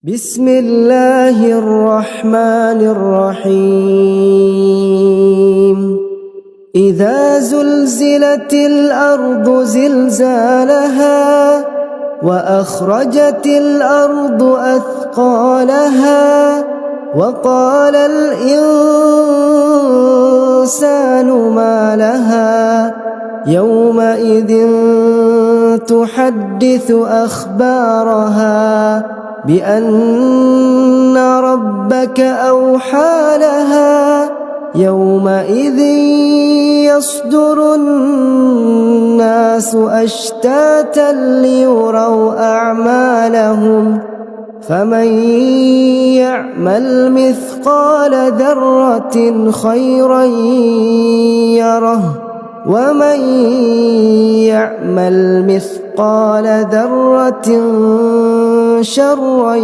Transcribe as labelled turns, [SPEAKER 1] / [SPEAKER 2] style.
[SPEAKER 1] بسم الله الرحمن الرحيم إذا زلزلت الأرض زلزالها وأخرجت الأرض أثقالها وقال الإنسان ما لها يومئذ تحدث أخبارها بأن ربك أوحى لها يومئذ يصدر الناس أشتاتا ليروا أعمالهم فمن يعمل مثقال ذرة خيرا يره ومن يعمل مثقال ذرة شرا